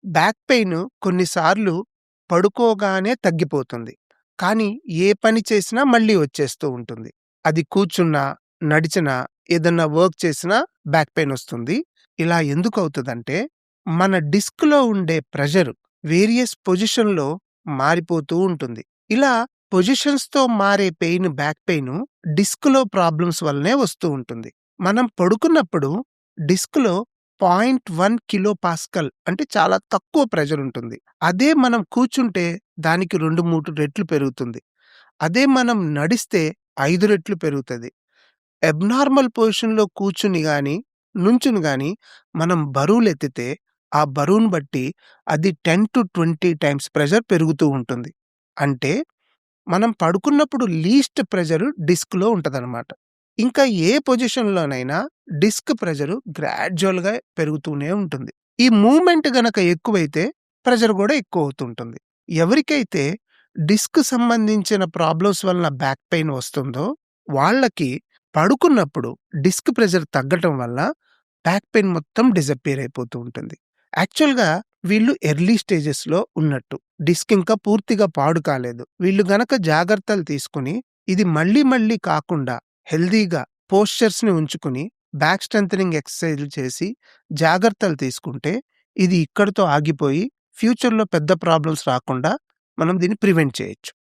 Back pain కొన్నిసార్లు పడుకోగానే తగ్గిపోతుంది. కానీ ఏ పని చేసినా మళ్ళీ వచ్చేస్తూ ఉంటుంది. అది కూర్చున్నా, నడిచినా, ఏదన్నా వర్క్ చేసినా బ్యాక్ పెయిన్ వస్తుంది. ఇలా ఎందుకవుతదంటే మన డిస్క్‌లో ఉండే ప్రెషర్ వేరియస్ పొజిషన్‌లో మారిపోతూ ఉంటుంది. ఇలా పొజిషన్స్‌తో మారే పెయిన్ బ్యాక్ పెయిన్ డిస్క్‌లో ప్రాబ్లమ్స్ వల్లనే వస్తూ ఉంటుంది. మనం పడుకున్నప్పుడు డిస్క్‌లో 0.1 కిలో పాస్కల్ అంటే చాలా తక్కువ ప్రెషర్ ఉంటుంది. అదే మనం కూర్చుంటే దానికి 2, 3 రెట్లు పెరుగుతుంది. అదే మనం నడిస్తే 5 రెట్లు పెరుగుతది. అబ్నార్మల్ పొజిషన్‌లో కూర్చుని గాని, నుంచుని గాని మనం బరువులెత్తితే ఆ బరువును బట్టి అది 10-20 టైమ్స్ ప్రెషర్ పెరుగుతూ ఉంటుంది. అంటే మనం పడుకున్నప్పుడు లీస్ట్ ప్రెషర్ డిస్క్‌లో ఉంటదనమాట. ఇంకా ఏ పొజిషన్‌లోనైనా డిస్క్ ప్రెషర్ గ్రాడ్యుయల్‌గా పెరుగుతూనే ఉంటుంది. ఈ మూవ్‌మెంట్ గనక ఎక్కువైతే ప్రెషర్ గూడా ఎక్కువవుతుంటుంది. ఎవరికైతే డిస్క్ సంబంధించిన ప్రాబ్లమ్స్ వలన బ్యాక్ పెయిన్ వస్తుందో వాళ్ళకి పడుకున్నప్పుడు డిస్క్ ప్రెషర్ తగ్గటం వల్ల బ్యాక్ పెయిన్ మొత్తం డిసప్పియర్ అయిపోతూ ఉంటుంది. యాక్చువల్‌గా వీళ్ళు ఎర్లీ స్టేజెస్‌లో ఉన్నట్టు. డిస్క్ ఇంకా పూర్తిగా పాడు కాలేదు. వీళ్ళు గనక జాగ్రత్తలు తీసుకొని ఇది మళ్ళీ మళ్ళీ కాకుండా హెల్తీగా పోస్చర్స్‌ని ఉంచుకొని బ్యాక్ స్ట్రెంథెనింగ్ ఎక్సర్‌సైజ్‌లు చేసి జాగ్రత్తలు తీసుకుంటే ఇది ఇక్కడితో ఆగిపోయి ఫ్యూచర్‌లో పెద్ద ప్రాబ్లమ్స్ రాకుండా మనం దీన్ని ప్రివెంట్ చేయొచ్చు.